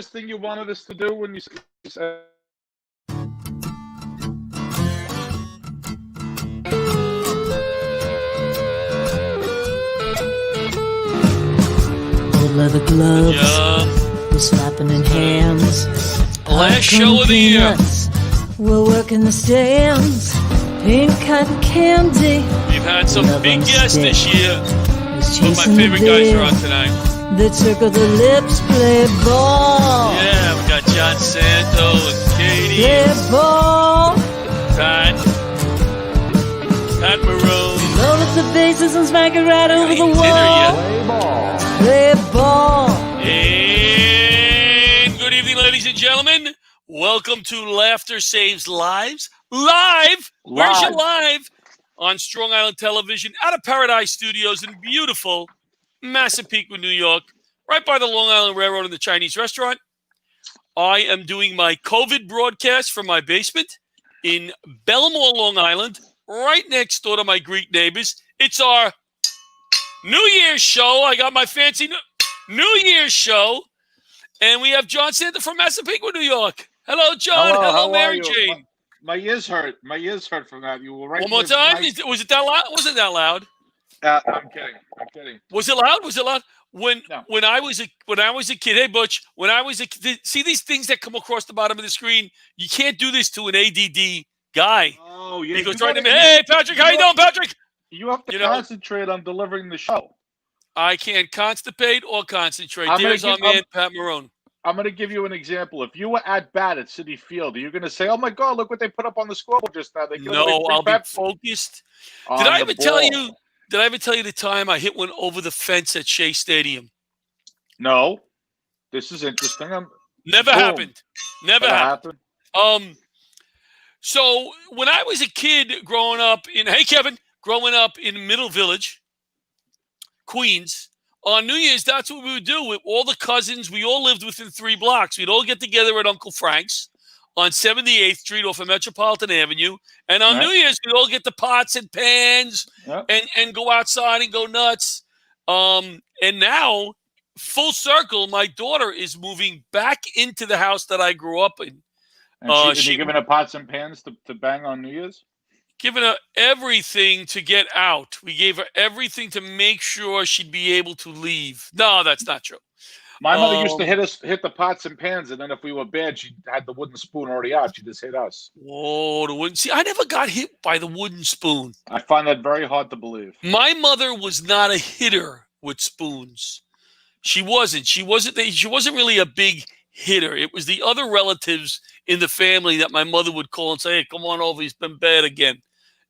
this thing you wanted us to do when you said? Old leather gloves, we're slapping in hands. Last show of the year. We're working the stands. Pink cotton candy. We've had some big guests this year. Some of my Chasing favorite the guys deer. are on tonight. They tickle the lips, play ball. Yeah, we got John Santo and Katie Play and ball. Pat Maroon. Roll up the bases and smack it right over the Ain't dinner wall. yet. Play ball. And good evening, ladies and gentlemen. Welcome to Laughter Saves Lives. Live! Where's your live? On Strong Island Television, out of Paradise Studios in beautiful Massapequa, New York, right by the Long Island Railroad and the Chinese restaurant. I am doing my COVID broadcast from my basement in Belmore, Long Island, right next door to my Greek neighbors. It's our New Year's show. I got my fancy New Year's show, and we have John Santa from Massapequa, New York. Hello, John. Hello, Mary Jane. My ears hurt. My ears hurt from that. You were right. One more time. Was it that loud? Was it that loud? I'm kidding. Was it loud? Was it loud? When I was a kid, hey Butch, when I was a kid, see these things that come across the bottom of the screen? You can't do this to an ADD guy. Oh yeah. He goes right to me. Hey Patrick, how you doing, Patrick? You have to concentrate on delivering the show. I can't constipate or concentrate. I'm There's our man, Pat Marone. I'm going to give you an example. If you were at bat at Citi Field, are you going to say, "Oh my God, look what they put up on the scoreboard just now"? No, I'll be focused. Did I ever tell you? Did I ever tell you the time I hit one over the fence at Shea Stadium? No. This is interesting. Never happened. Never happened. happened. So when I was a kid growing up in Middle Village, Queens, on New Year's, that's what we would do with all the cousins. We all lived within 3 blocks. We'd all get together at Uncle Frank's on 78th Street off of Metropolitan Avenue. And on New Year's, we'd all get the pots and pans and go outside and go nuts. And now, full circle, my daughter is moving back into the house that I grew up in. And you're giving her pots and pans to bang on New Year's? Giving her everything to get out. We gave her everything to make sure she'd be able to leave. No, that's not true. My mother used to hit the pots and pans, and then if we were bad, she had the wooden spoon already out. She just hit us. Oh, the wooden. See, I never got hit by the wooden spoon. I find that very hard to believe. My mother was not a hitter with spoons. She wasn't. She wasn't really a big hitter. It was the other relatives in the family that my mother would call and say, "Hey, come on over. He's been bad again.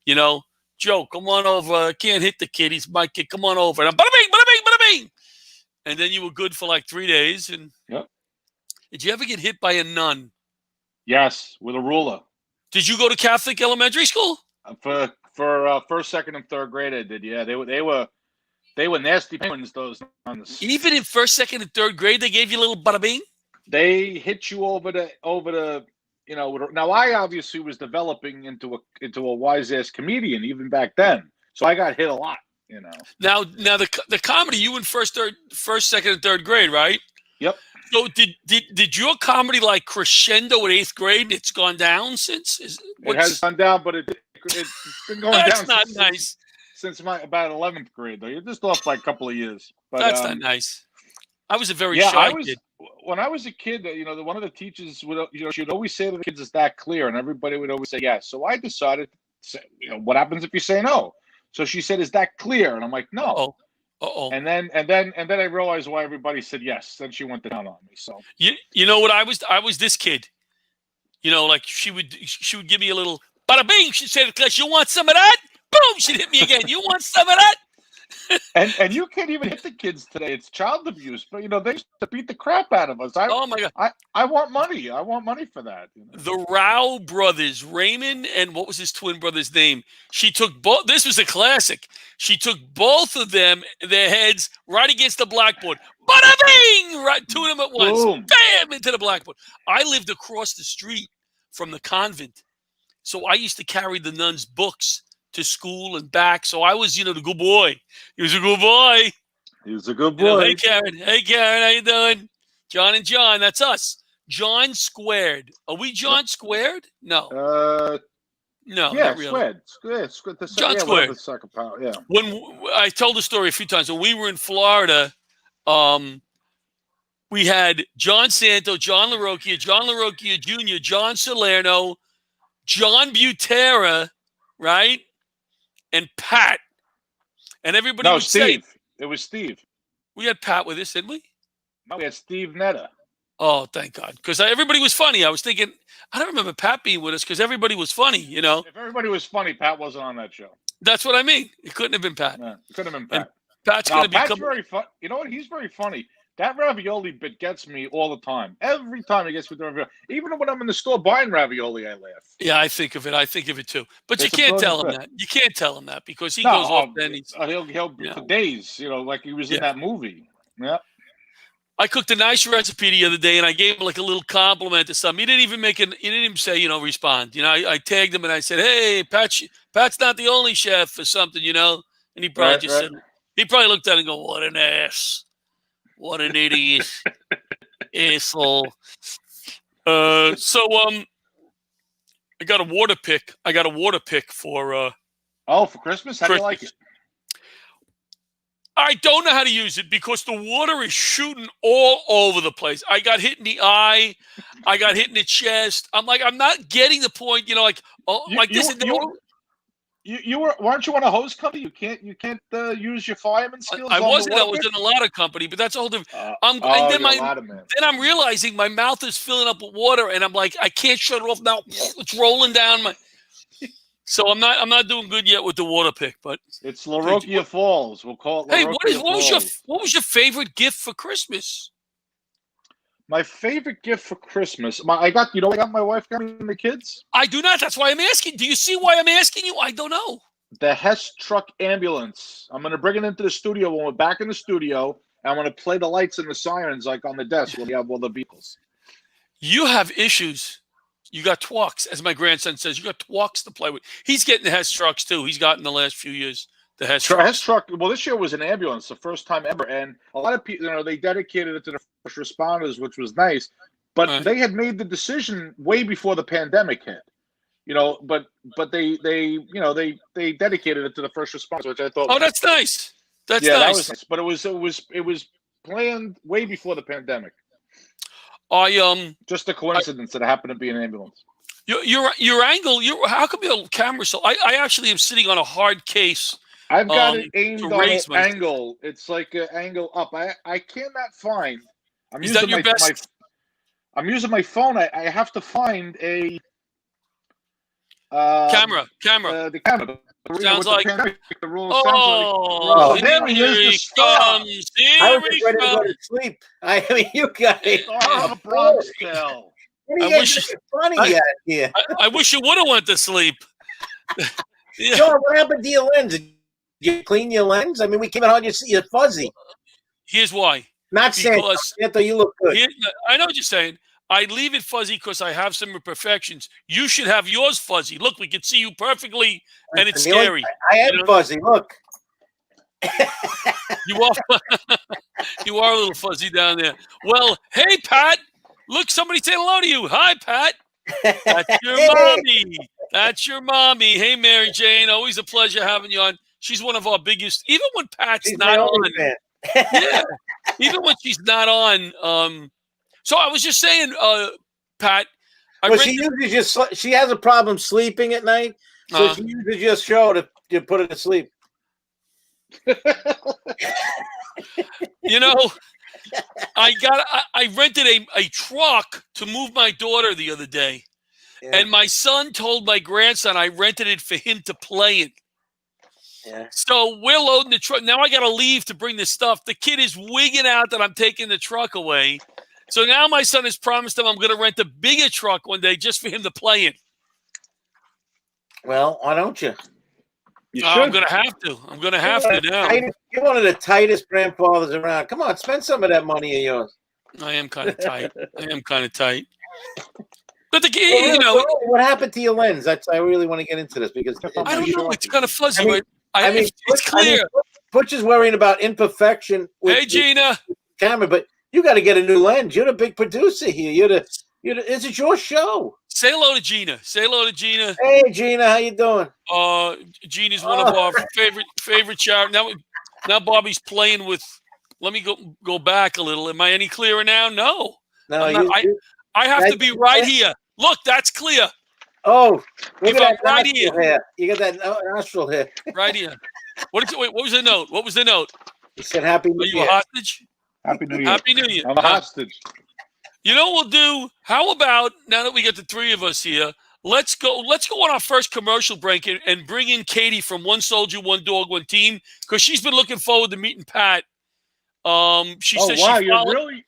You know, Joe, come on over. I can't hit the kid. He's my kid. Come on over." And I'm bada bing, bada bing, bada bing. And then you were good for like 3 days. And did you ever get hit by a nun? Yes, with a ruler. Did you go to Catholic elementary school? For first, second, and third grade, I did. Yeah, they were nasty penguins. Those nuns. Even in first, second, and third grade, they gave you a little bada bing. They hit you over the. You know, now I obviously was developing into a wise ass comedian even back then, so I got hit a lot. You know. Now the comedy, you in first, second, and third grade, right? Yep. So did your comedy like crescendo at 8th grade? It's gone down since. It has gone down, but it's been going down. That's not nice. Since about 11th grade, though. You're just off by a couple of years. But, that's not nice. I was a very shy kid. When I was a kid, one of the teachers would, she'd always say to the kids, "Is that clear?" And everybody would always say yes. So I decided, what happens if you say no? So she said, "Is that clear?" And I'm like, "No." Uh-oh. And then I realized why everybody said yes. Then she went down on me. So you know what I was this kid. You know, like she would give me a little bada bing. She'd say to the class, "You want some of that?" Boom! She'd hit me again. "You want some of that?" and you can't even hit the kids today. It's child abuse. But they used to beat the crap out of us. Oh my God! I want money. I want money for that. The Rao brothers, Raymond, and what was his twin brother's name? She took both. This was a classic. She took both of them, their heads, right against the blackboard. Bada bing! Right, 2 of them at once. Boom. Bam! Into the blackboard. I lived across the street from the convent, so I used to carry the nuns' books to school and back. So I was, the good boy. He was a good boy. He was a good boy. Hey, Karen. Hey, Karen. How you doing? John and John, that's us. John Squared. Are we John Squared? No. No, yeah, not really. Squared. John Squared. The second power, yeah. When I told the story a few times, when we were in Florida, we had John Santo, John LaRocchia Jr., John Salerno, John Butera, right? And Pat. And everybody would Steve. say, it was Steve. We had Pat with us, didn't we? No, we had Steve Netta. Oh, thank God. Because everybody was funny. I was thinking, I don't remember Pat being with us because everybody was funny, you know. If everybody was funny, Pat wasn't on that show. That's what I mean. It couldn't have been Pat. No, it couldn't have been Pat. And Pat's going to become... Pat's very fun. You know what? He's very funny. That ravioli bit gets me all the time. Every time he gets with the ravioli. Even when I'm in the store buying ravioli, I laugh. Yeah, I think of it too. But you can't tell him that. You can't tell him that because he goes off then. He'll for days, you know, like he was in that movie. Yeah. I cooked a nice recipe the other day, and I gave him like a little compliment to something. He didn't even he didn't even say, you know, respond. You know, I tagged him and I said, "Hey, Pat's not the only chef for something, you know." And he probably said, he probably looked at it and go, "What an ass, what an idiot, asshole." I got a water pick. For for Christmas. How do you like it? I don't know how to use it because the water is shooting all over the place. I got hit in the eye. I got hit in the chest. I'm not getting the point. You know, weren't you on a hose company? You can't use your fireman skills. I wasn't. I was in a ladder company, but that's a whole different. Then I'm realizing my mouth is filling up with water, and I'm like, I can't shut it off now. It's rolling down my. So I'm not doing good yet with the water pick, but it's LaRocchia Falls. We'll call it. Hey, what was your favorite gift for Christmas? My favorite gift for Christmas. I got my wife got me and the kids. I do not. That's why I'm asking. Do you see why I'm asking you? I don't know. The Hess truck ambulance. I'm going to bring it into the studio when we're back in the studio. And I'm going to play the lights and the sirens like on the desk when we have all the vehicles. You have issues. You got twalks, as my grandson says. You got twalks to play with. He's getting the Hess trucks too. He's gotten the last few years the Hess trucks. Hess truck. Well, this year was an ambulance, the first time ever, and a lot of people, they dedicated it to the first responders, which was nice. But they had made the decision way before the pandemic hit. But they dedicated it to the first responders, which I thought. Oh, that's nice. That's nice. That was nice. But it was planned way before the pandemic. Just a coincidence that it happened to be an ambulance. Your angle. How come your camera so? I actually am sitting on a hard case. I've got it aimed on an angle. It's like an angle up. I cannot find. I'm using my phone. I have to find a camera. The camera. Sounds like the rule. There he comes. I was ready to go to sleep. I mean, you guys. Oh, Bronx tale. I wish you would have went to sleep. Yeah. Joe, what happened to your lens? Did you clean your lens? I mean, we came out on you're fuzzy. Here's why. Not saying you look good. I know what you're saying. I leave it fuzzy because I have some imperfections. You should have yours fuzzy. Look, we can see you perfectly, and it's scary. I am fuzzy. Look. You are a little fuzzy down there. Well, hey, Pat. Look, somebody saying hello to you. Hi, Pat. That's your mommy. That's your mommy. Hey, Mary Jane. Always a pleasure having you on. She's one of our biggest, even when Pat's not on. Yeah. Even when she's not on. So I was just saying, Pat. She has a problem sleeping at night, so she uses your show to put her to sleep. I rented a truck to move my daughter the other day, and my son told my grandson I rented it for him to play in. Yeah. So we're loading the truck. Now I got to leave to bring this stuff. The kid is wigging out that I'm taking the truck away. So now my son has promised him I'm going to rent a bigger truck one day just for him to play in. Well, why don't you? I'm going to have to. I'm going to have to now. You're one of the tightest grandfathers around. Come on, spend some of that money of yours. I am kind of tight. But what happened to your lens? I really want to get into this because I don't know. It's kind of fuzzy. It's clear. Butch is worrying about imperfection. Hey, Gina. Camera, but You got to get a new lens. You're the big producer here. This is your show. Say hello to Gina. Say hello to Gina. Hey, Gina, how you doing? Gina's one of our favorite charities. Now Bobby's playing with. Let me go back a little. Am I any clearer now? No. No, I have to be right here. Look, that's clear. Oh, look if at I'm that right nostril here. hair. You got that nostril hair. Right here. What was the note? What was the note? He said, "Happy New Are Year." you a hostage? Happy New Year. Happy New Year. I'm a hostage. You know what we'll do? How about now that we get the three of us here? Let's go on our first commercial break and bring in Katie from One Soldier, One Dog, One Team, because she's been looking forward to meeting Pat. She says wow, she you're really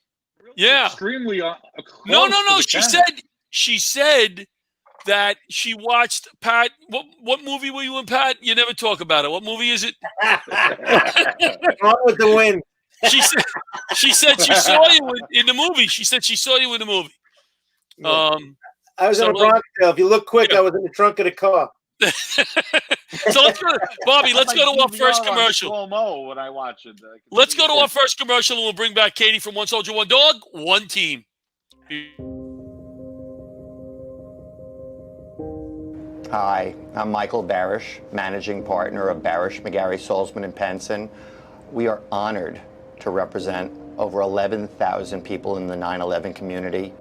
extremely No. She said that she watched Pat. What movie were you in, Pat? You never talk about it. What movie is it? On with the wind. She said she saw you in the movie. She said she saw you in the movie. Yeah. I was in a Bronx Tale. If you look quick, I was in the trunk of the car. So let's go, Bobby. Let's go to our first commercial. Slow-mo when I watch it. Let's go to our first commercial, and we'll bring back Katie from One Soldier, One Dog, One Team. Hi, I'm Michael Barish, managing partner of Barish, McGarry, Salzman, and Penson. We are honored to represent over 11,000 people in the 9/11 community.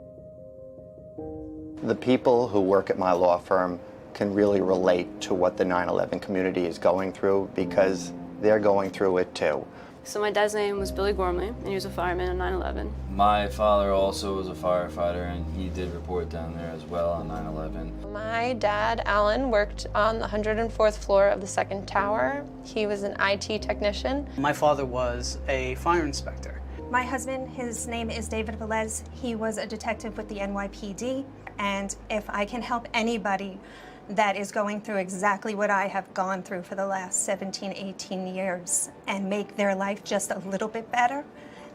The people who work at my law firm can really relate to what the 9/11 community is going through because they're going through it too. So my dad's name was Billy Gormley, and he was a fireman on 9/11. My father also was a firefighter, and he did report down there as well on 9/11. My dad, Alan, worked on the 104th floor of the second tower. He was an IT technician. My father was a fire inspector. My husband, his name is David Velez. He was a detective with the NYPD, and if I can help anybody that is going through exactly what I have gone through for the last 17, 18 years and make their life just a little bit better,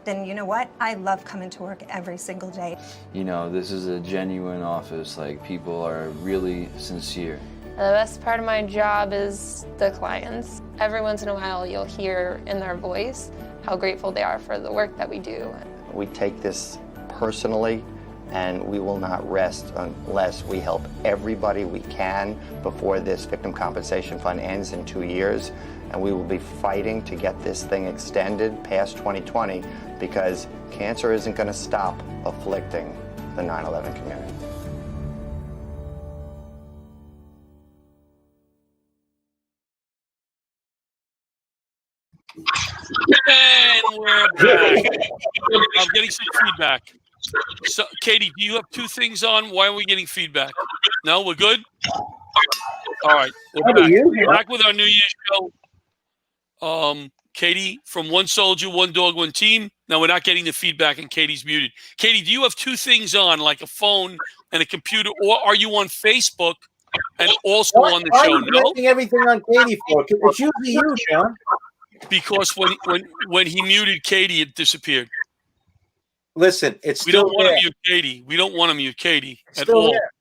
then you know what? I love coming to work every single day. You know, this is a genuine office. Like, people are really sincere. The best part of my job is the clients. Every once in a while, you'll hear in their voice how grateful they are for the work that we do. We take this personally, and we will not rest unless we help everybody we can before this victim compensation fund ends in 2 years. And we will be fighting to get this thing extended past 2020 because cancer isn't going to stop afflicting the 9/11 community. And we're back. I'm getting some feedback. So, Katie, do you have two things on? Why are we getting feedback? No, we're good? All right. We're back. We're back with our New Year's show. Katie from One Soldier, One Dog, One Team. Now, we're not getting the feedback, and Katie's muted. Katie, do you have two things on, like a phone and a computer, or are you on Facebook and also on the show? No? Everything on Katie for? It's usually you, John. Because when he muted Katie, it disappeared. Listen, we don't want to mute Katie. We don't want to mute Katie at all. There.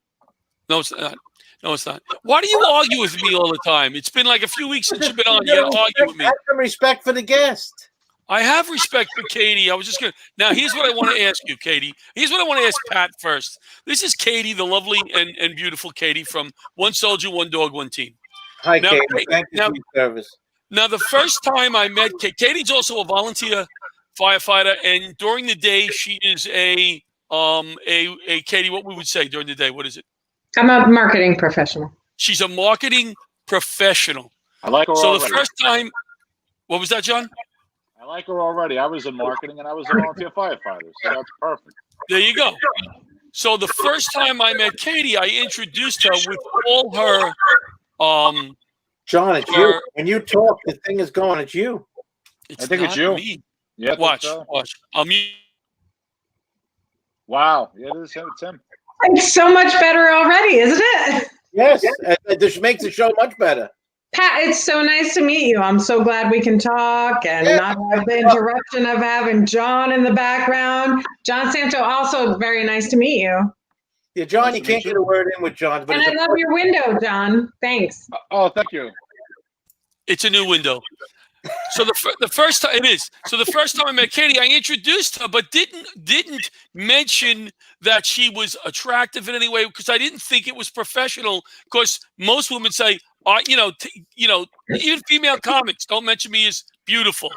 No, it's not. No, it's not. Why do you argue with me all the time? It's been like a few weeks since you've been on. You got to argue with me. Have some respect for the guest. I have respect for Katie. I was just going to. Now, here's what I want to ask you, Katie. Here's what I want to ask Pat first. This is Katie, the lovely and beautiful Katie from One Soldier, One Dog, One Team. Hi, Katie. Thank you for your service. Now, the first time I met Katie's also a volunteer firefighter, and during the day she is a Katie. What we would say during the day? What is it? I'm a marketing professional. She's a marketing professional. I like her so already. The first time, what was that, John? I like her already. I was in marketing and I was a volunteer firefighter, so that's perfect. There you go. So the first time I met Katie, I introduced her with all her. John, it's you. When you talk, the thing is going. It's you. I think it's you. Me. Yeah. Watch. I'll mute. Wow. Yeah, it's him. It's so much better already, isn't it? Yes. This makes the show much better. Pat, it's so nice to meet you. I'm so glad we can talk and not have the interruption of having John in the background. John Santo, also very nice to meet you. Yeah, John, you can't get a word in with John. But and I love your window, John. Thanks. Oh, thank you. It's a new window. So the first time it is. So the first time I met Katie, I introduced her, but didn't mention that she was attractive in any way because I didn't think it was professional. Because most women say, even female comics don't mention me as beautiful.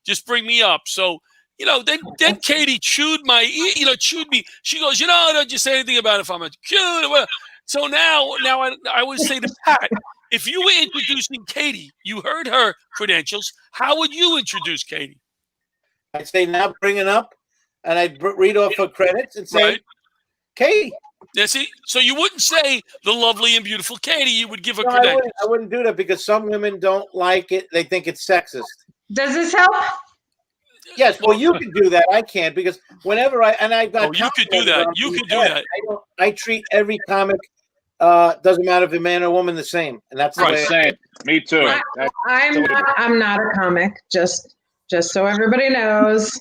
Just bring me up. So then Katie chewed my ear, chewed me. She goes, don't you say anything about if I'm a cute. So now I would say to Pat, if you were introducing Katie, you heard her credentials. How would you introduce Katie? I'd say now bring it up, and I'd read off her credits and say, Katie. Yeah, see, so you wouldn't say the lovely and beautiful Katie. You would give her credentials. I wouldn't do that because some women don't like it. They think it's sexist. Does this help? Yes, well, you can do that. I can't because whenever I've got. You could do that. You could do that. I treat every comic. Doesn't matter if a man or woman, the same, and that's right. Same. Me too. I'm not a comic. Just so everybody knows,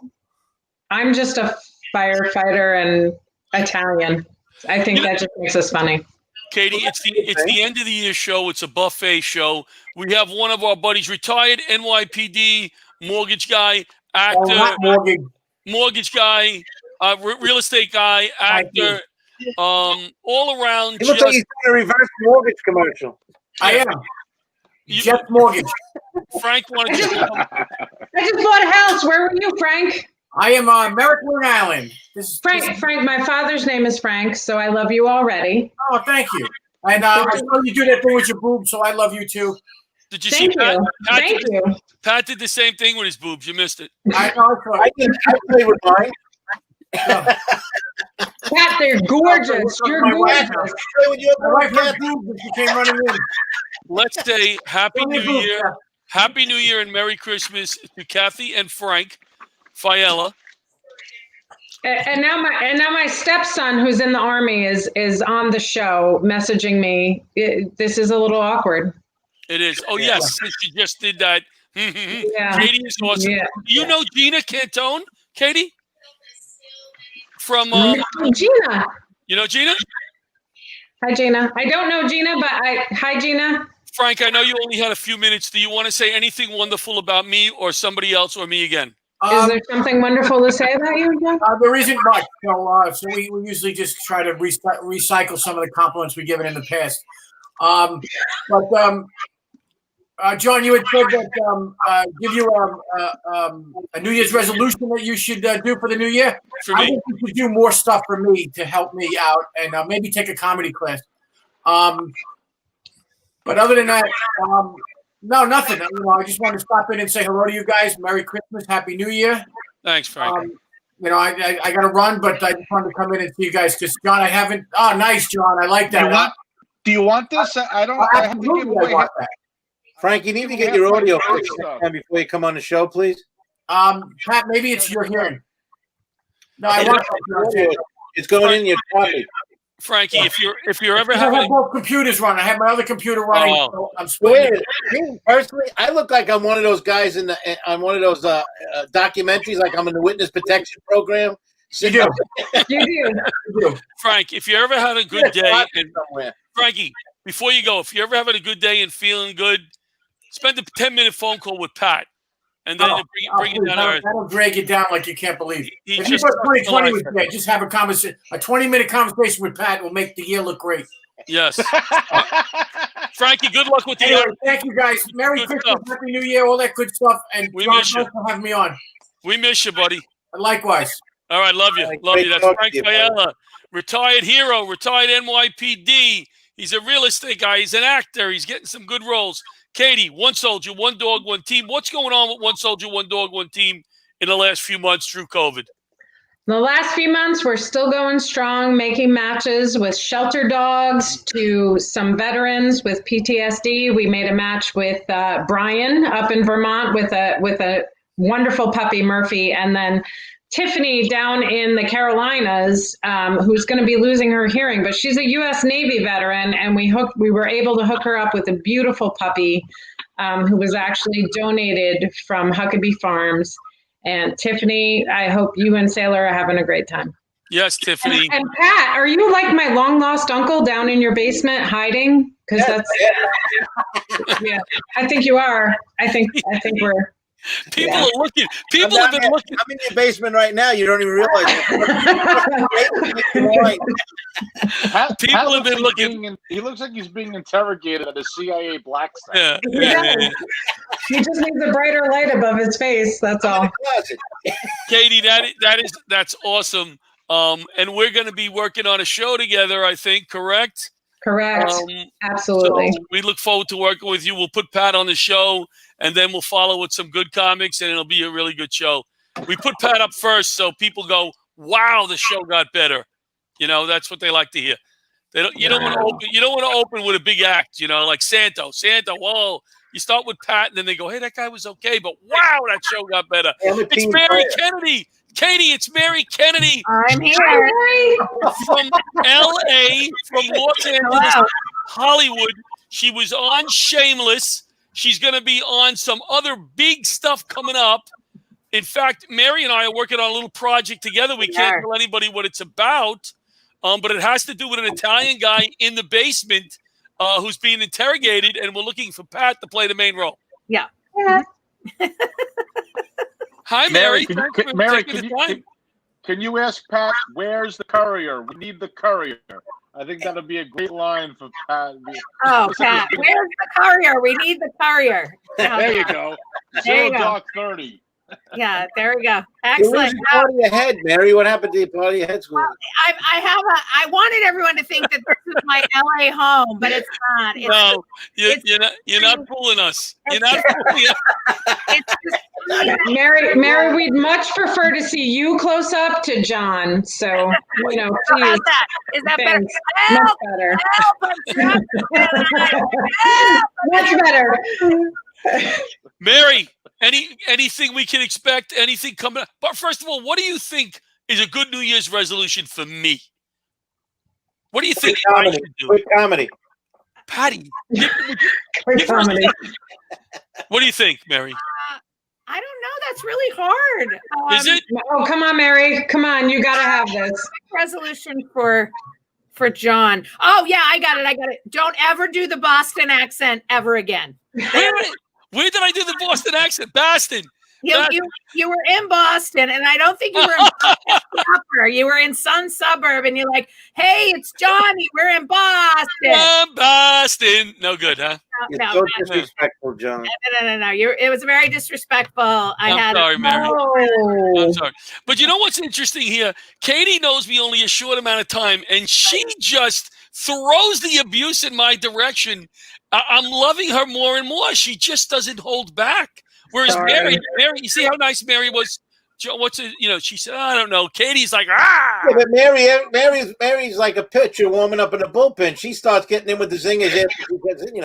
I'm just a firefighter and Italian. I think that just makes us funny. Katie, it's the end of the year show. It's a buffet show. We have one of our buddies, retired NYPD mortgage guy, actor, mortgage guy, real estate guy, actor. All around. He looks like he's doing a reverse mortgage commercial. I am. Jet Mortgage. Frank wanted to. I just bought a house. Where were you, Frank? I am Merrick, Long Island. Frank, my father's name is Frank, so I love you already. Oh, thank you. And I know you do that thing with your boobs, so I love you too. Did you see Pat? Thank you. Pat did the same thing with his boobs. You missed it. I know. I play with mine. Pat, they're gorgeous. You're gorgeous. My wife has boobs and she came running in. Let's say Happy New Year. Happy New Year and Merry Christmas to Kathy and Frank Fiella. And now my stepson, who's in the Army, is on the show messaging me. This is a little awkward. It is. Oh yes, since you just did that. Yeah. Katie is awesome. Yeah. Do you know Gina Cantone, Katie? From Gina. You know Gina? Hi, Gina. I don't know Gina, but hi, Gina. Frank, I know you only had a few minutes. Do you want to say anything wonderful about me or somebody else or me again? Is there something wonderful to say about you again? There isn't much. So we usually just try to recycle some of the compliments we've given in the past. John, you had said that give you a New Year's resolution that you should do for the new year. For me. I think you should do more stuff for me to help me out and maybe take a comedy class. But other than that, no, nothing. I just want to stop in and say hello to you guys. Merry Christmas, Happy New Year. Thanks, Frank. I got to run, but I just wanted to come in and see you guys because John, I haven't. Oh, nice, John. I like that. Do you want this? I don't. I have to give away. Frank, you need to get your audio fixed before you come on the show, please. Pat, maybe it's your hearing. No, I want it's going in your copy. Frankie, if you're ever I having have both computers running. I have my other computer running. So I'm personally, I look like I'm one of those guys on one of those documentaries, like I'm in the witness protection program. You do. You do. Frank, if you ever had a good day, Frankie, before you go, if you're ever having a good day and feeling good, spend a 10-minute phone call with Pat, and then bring it down. That'll drag you down like you can't believe. If you put 2020 with Pat, just have a 20-minute conversation with Pat will make the year look great. Yes. Frankie, good luck with the year. Thank you, guys. Merry Christmas, Happy New Year, all that good stuff. And we John, miss you. thanks for having me on. We miss you, buddy. Likewise. All right, love you. Love you. That's Frank Fiella, retired hero, retired NYPD. He's a real estate guy. He's an actor. He's getting some good roles. Katie, one soldier, one dog, one team. What's going on with one soldier, one dog, one team in the last few months through COVID? The last few months, we're still going strong, making matches with shelter dogs to some veterans with PTSD. We made a match with Brian up in Vermont with a wonderful puppy, Murphy, and then Tiffany down in the Carolinas, who's going to be losing her hearing, but she's a U.S. Navy veteran, and we were able to hook her up with a beautiful puppy who was actually donated from Huckabee Farms. And Tiffany, I hope you and Sailor are having a great time. Yes, Tiffany. And Pat, are you like my long lost uncle down in your basement hiding? because that's yeah. I think you are. I think we're. People are looking. People have been looking. I'm in your basement right now. You don't even realize it. People have been looking. He looks like he's being interrogated at a CIA black site. Yeah. He just needs a brighter light above his face. That's all. Katie, that's awesome. And we're going to be working on a show together, I think, correct? Correct. Absolutely. So we look forward to working with you. We'll put Pat on the show, and then we'll follow with some good comics, and it'll be a really good show. We put Pat up first, so people go, "Wow, the show got better." You know, that's what they like to hear. You don't want to open. You don't want to open with a big act. You know, like Santo. Whoa. You start with Pat, and then they go, "Hey, that guy was okay, but wow, that show got better." It's Mary Kennedy. Katie, it's Mary Kennedy. I'm here. From L.A., from Los Angeles, Hollywood. She was on Shameless. She's going to be on some other big stuff coming up. In fact, Mary and I are working on a little project together. We can't tell anybody what it's about, but it has to do with an Italian guy in the basement who's being interrogated, and we're looking for Pat to play the main role. Yeah. Hi, Mary. Can you ask Pat, where's the courier? We need the courier. I think that'll be a great line for Pat. Oh, Pat, where's the courier? We need the courier. There you go. There you go. Dark 30. Yeah, there we go. Excellent. You're part of your head, Mary. What happened to your part of your head school? Well, I wanted everyone to think that this is my LA home, but it's not. No, you're not fooling us. You're not fooling us. Mary, we'd much prefer to see you close up to John. So, please. How's that? Is that better? Much better. Much better. Mary, anything we can expect? Anything coming up? But first of all, what do you think is a good New Year's resolution for me? What do you think I should do? Quick comedy. Patty. Quick comedy. What do you think, Mary? I don't know. That's really hard. Is it? Oh, come on, Mary. Come on. You got to have this. Resolution for John. Oh, yeah, I got it. Don't ever do the Boston accent ever again. Where did I do the Boston accent? Boston. You were in Boston, and I don't think you were in Boston proper. You were in some suburb, and you're like, "Hey, it's Johnny. We're in Boston." Boston. No good, huh? You're so disrespectful, John. No. It was very disrespectful. I'm sorry, Mary. I'm sorry. But you know what's interesting here? Katie knows me only a short amount of time, and she just throws the abuse in my direction. I'm loving her more and more. She just doesn't hold back. Whereas Mary, you see how nice Mary was? She said, I don't know. Katie's like, ah. Yeah, but Mary's like a pitcher warming up in the bullpen. She starts getting in with the zingers after she gets in,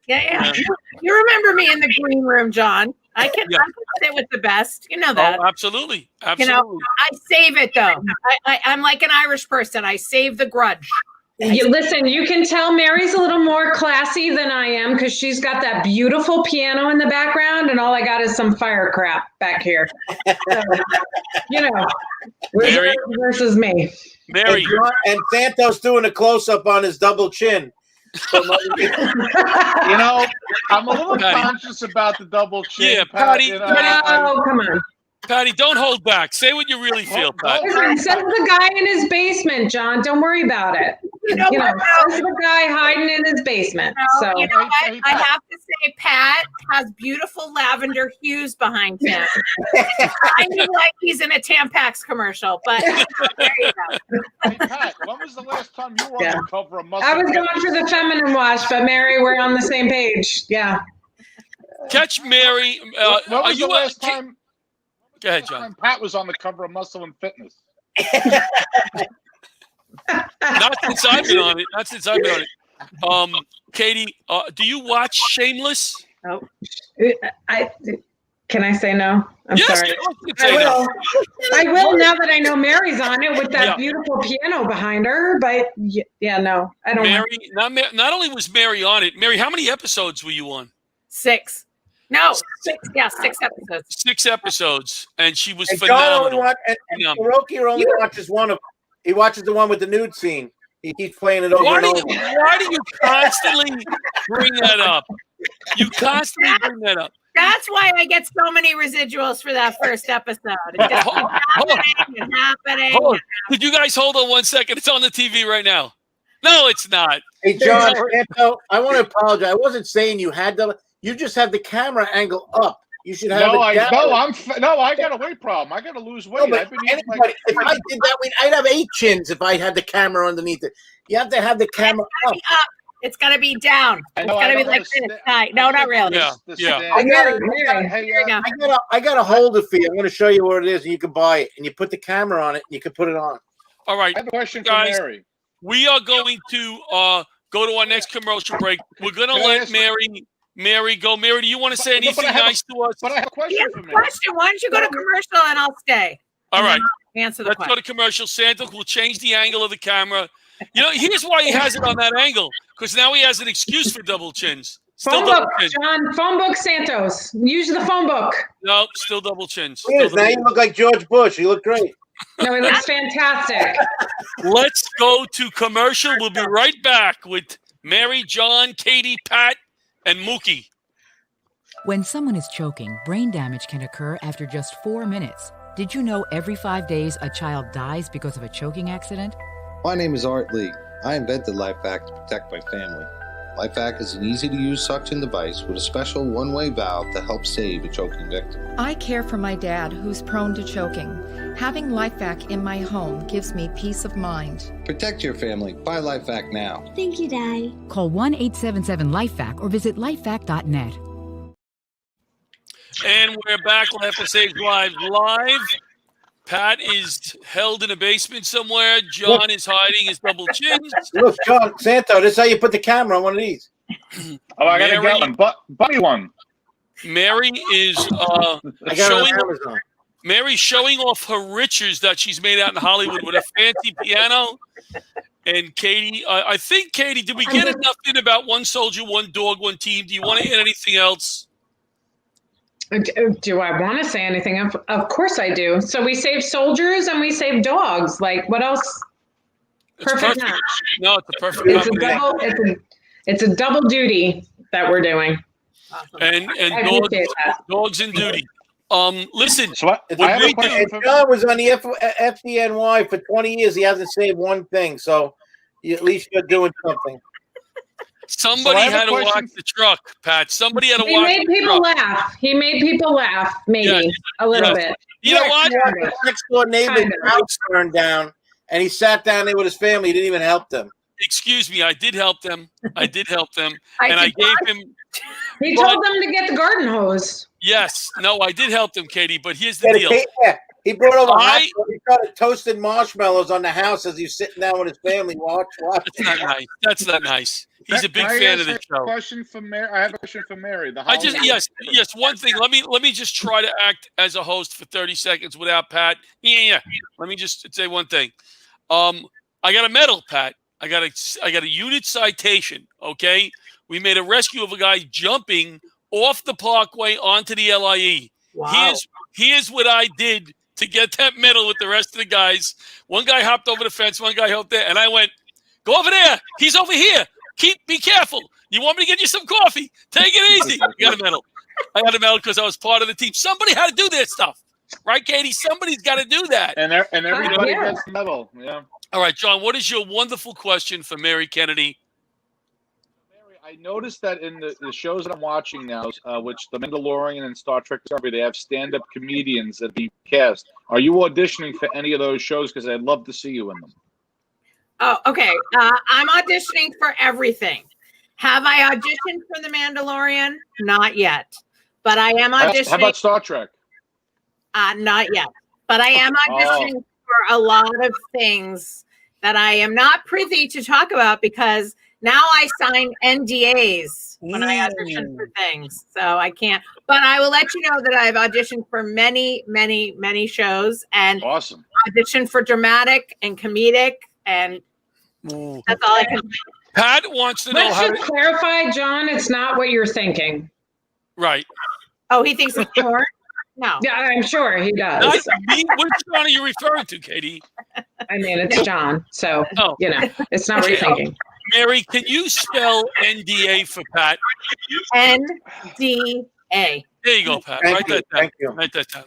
Yeah. You remember me in the green room, John. I can sit with the best. You know that. Oh, absolutely. I save it, though. I'm like an Irish person. I save the grudge. Listen, you can tell Mary's a little more classy than I am because she's got that beautiful piano in the background, and all I got is some fire crap back here. So, Mary versus me. Mary. And Santos doing a close-up on his double chin. I'm a little conscious about the double chin. Yeah, Patty. Come on. Patty, don't hold back. Say what you really feel, Pat. Says the guy in his basement, John. Don't worry about it. Says the guy hiding in his basement. No, so I have to say, Pat has beautiful lavender hues behind him. I feel like he's in a Tampax commercial, but there you go. Hey, Pat, when was the last time you were on the cover of Muscle? I was going for the feminine wash, but Mary, we're on the same page. Yeah. Catch Mary. When was the last time? Go ahead, John. Pat was on the cover of Muscle and Fitness. Not since I've been on it. Katie, do you watch Shameless? Oh, can I say no? I'm sorry. I will now that I know Mary's on it with that beautiful piano behind her. But no, I don't. Mary, not only was Mary on it. Mary, how many episodes were you on? 6. No, 6. Yeah, 6 episodes. 6 episodes, and she was phenomenal. And Hiroki only watches one of. He watches the one with the nude scene. He keeps playing it over Why and over. why do you constantly bring that up? You constantly bring that up. That's why I get so many residuals for that first episode. It just keeps happening and happening. Hold on. Could you guys hold on 1 second? It's on the TV right now. No, it's not. Hey, John, Santo, I want to apologize. I wasn't saying you had to. You just have the camera angle up. You should have No, it down. I got a weight problem. I got to lose weight. No, but I've been eating anybody, if I did that, I'd have 8 chins if I had the camera underneath it. You have to have the camera up. It's got to be down. It's got to be like this. No, not really. Yeah. I got to hold it for you. I'm going to show you where it is, and you can buy it. And you put the camera on it, and you can put it on. All right. I have a question guys, for Mary. We are going to go to our next commercial break. We're going to let Mary go. Mary, do you want to say anything nice to us? But I have a question for Mary. Question. Why don't you go to commercial and I'll stay? All right. Answer the Let's question. go to commercial. Santa will change the angle of the camera. You know, here's why he has it on that angle, because now he has an excuse for double chins. Phone book, John. Phone book, Santos. Use the phone book. No, still double chins. Yes, now you look like George Bush. You look great. No, he looks fantastic. Let's go to commercial. We'll be right back with Mary, John, Katie, Pat, and Mookie. When someone is choking, brain damage can occur after just 4 minutes. Did you know every 5 days a child dies because of a choking accident? My name is Art Lee. I invented LifeVac to protect my family. LifeVac is an easy-to-use suction device with a special one-way valve to help save a choking victim. I care for my dad who's prone to choking. Having LifeVac in my home gives me peace of mind. Protect your family. Buy LifeVac now. Thank you, Dad. Call 1-877-LifeVac or visit lifevac.net. And we're back. We'll have to save live. Pat is held in a basement somewhere. John is hiding his double chins. Look, John, Santo, this is how you put the camera on one of these. Oh, I got to get one. Buy me one. Mary is showing off her riches that she's made out in Hollywood with a fancy piano. And Katie, I think, Katie, did we get enough in about one soldier, one dog, one team? Do you want to add anything else? Do I want to say anything? Of course I do. So we save soldiers and we save dogs. Like, what else? Perfect match. No, it's a perfect combination. It's a double duty that we're doing. And dogs in duty. Listen. So John was on the FDNY for 20 years. He hasn't saved one thing. So at least you're doing something. Somebody had to watch the truck, Pat. Somebody had to watch the truck. He made people laugh. He made people laugh, maybe a little bit. You know what? Next door neighbor's house burned down, and he sat down there with his family. He didn't even help them. Excuse me. I did help them. And I gave him. He told them to get the garden hose. Yes. No, I did help them, Katie. But here's the deal. He brought over he started toasting marshmallows on the house as he's sitting down with his family. Watch. That's not nice. That's not nice. He's a big fan of the show. Question for Mary. I have a question for Mary. Yes. One thing. Let me just try to act as a host for 30 seconds without Pat. Yeah. Let me just say one thing. I got a medal, Pat. I got a unit citation. Okay. We made a rescue of a guy jumping off the parkway onto the LIE. Wow. Here's what I did to get that medal with the rest of the guys. One guy hopped over the fence. One guy helped there, and I went, "Go over there. He's over here. Be careful. You want me to get you some coffee? Take it easy." I got a medal. I got a medal because I was part of the team. Somebody had to do that stuff, right, Katie? Somebody's got to do that. And everybody gets the medal. Yeah. All right, John. What is your wonderful question for Mary Kennedy? Mary, I noticed that in the shows that I'm watching now, which The Mandalorian and Star Trek Discovery, they have stand-up comedians that be cast. Are you auditioning for any of those shows? Because I'd love to see you in them. Oh, okay. I'm auditioning for everything. Have I auditioned for The Mandalorian? Not yet. But I am auditioning. How about Star Trek? Not yet. But I am auditioning for a lot of things that I am not privy to talk about because now I sign NDAs when I audition for things. So I can't. But I will let you know that I've auditioned for many, many, many shows and auditioned for dramatic and comedic and that's all I can say. Pat wants to know Let's just clarify, John, it's not what you're thinking. Right. Oh, he thinks it's porn? No. Yeah, I'm sure he does. Not me. Which John are you referring to, Katie? I mean, it's John, so Oh. it's not rethinking. Mary, can you spell NDA for Pat? NDA. There you go, Pat. Thank Write you. that down. Thank you. Write that down.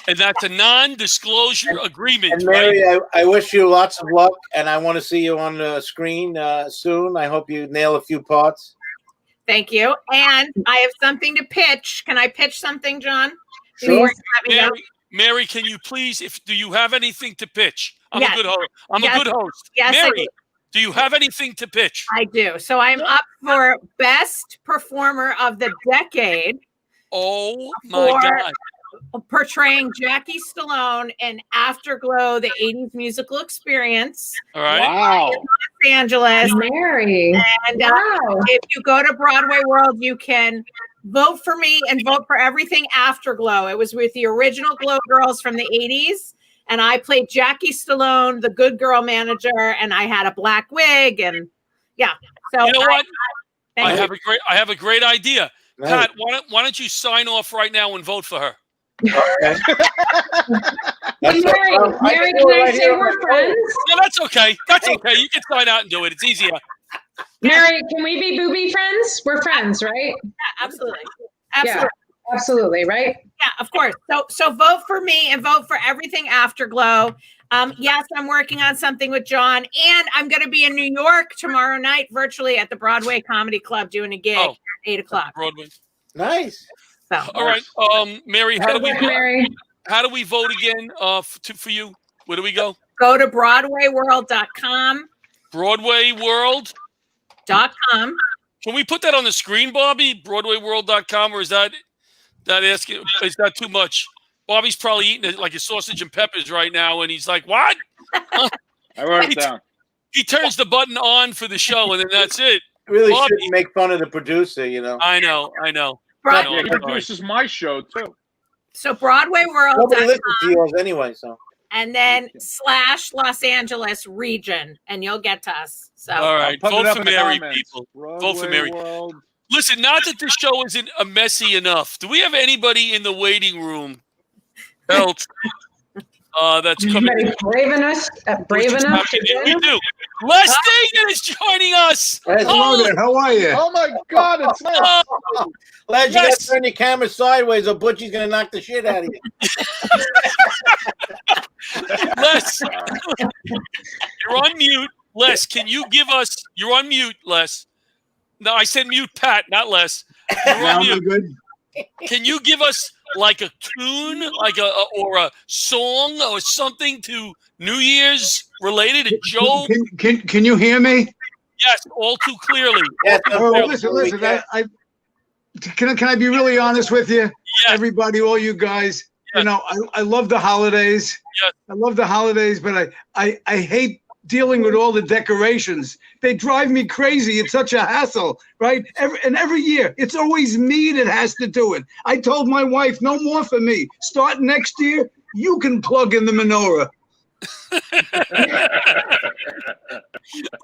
And that's a non-disclosure agreement, And Mary, right? I wish you lots of luck, and I want to see you on the screen soon. I hope you nail a few parts. Thank you. And I have something to pitch. Can I pitch something, John? Sure. Mary, can you please, do you have anything to pitch? I'm Yes. a good host. I'm Yes. a good host. Yes, I Mary, do you have anything to pitch? I do. So I'm up for Best Performer of the Decade. Oh my God. Portraying Jackie Stallone in Afterglow, the 80s musical experience. All right. Wow. In Los Angeles. Mary. And if you go to Broadway World, you can vote for me and vote for everything Afterglow. It was with the original Glow Girls from the 80s. And I played Jackie Stallone, the good girl manager, and I had a black wig. And yeah. So you know what? I you. have a great idea. Nice. Pat, why don't you sign off right now and vote for her? Okay. Mary, can I say we're friends? No, that's okay. That's okay. You can sign out and do it. It's easier. Mary, can we be booby friends? We're friends, right? Yeah, absolutely. Yeah, absolutely, right? Yeah, of course. So vote for me and vote for everything Afterglow. Yes, I'm working on something with John, and I'm going to be in New York tomorrow night virtually at the Broadway Comedy Club doing a gig at 8 o'clock. Broadway. Nice. So. All right, Mary, how do we vote again for you? Where do we go? Go to BroadwayWorld.com. BroadwayWorld.com. Can we put that on the screen, Bobby? BroadwayWorld.com, or is that asking? Is that too much? Bobby's probably eating it like a sausage and peppers right now, and he's like, "What?" I wrote it down. He turns the button on for the show, and then that's it. Really Bobby, shouldn't make fun of the producer, you know. I know. Yeah, he produces my show too. So BroadwayWorld.com. Nobody listens to yours anyway, so. And then / Los Angeles region, and you'll get to us. So all right, Put it vote up for in the Mary, comments. people. Vote for Broadway Mary. World. Listen, not that this show isn't messy enough. Do we have anybody in the waiting room else that's coming? Brave enough to do? We do. Les Dagan is joining us. Hello there. How are you? Oh my God, it's nice. Les, you gotta turn your camera sideways or Butchie's gonna knock the shit out of you. Les, you're on mute. Les, can you give us? You're on mute, Les. No, I said mute, Pat, not Les. You're on mute. Good. Can you give us like a tune, or a song or something to New Year's related? A joke? Can you hear me? Yes, all too clearly. Yes, Listen. Can I be really honest with you? Yes. Everybody, all you guys. Yes. You know, I love the holidays. Yes. I love the holidays, but I hate dealing with all the decorations. They drive me crazy. It's such a hassle, right? Every year, it's always me that has to do it. I told my wife, no more for me. Start next year, you can plug in the menorah.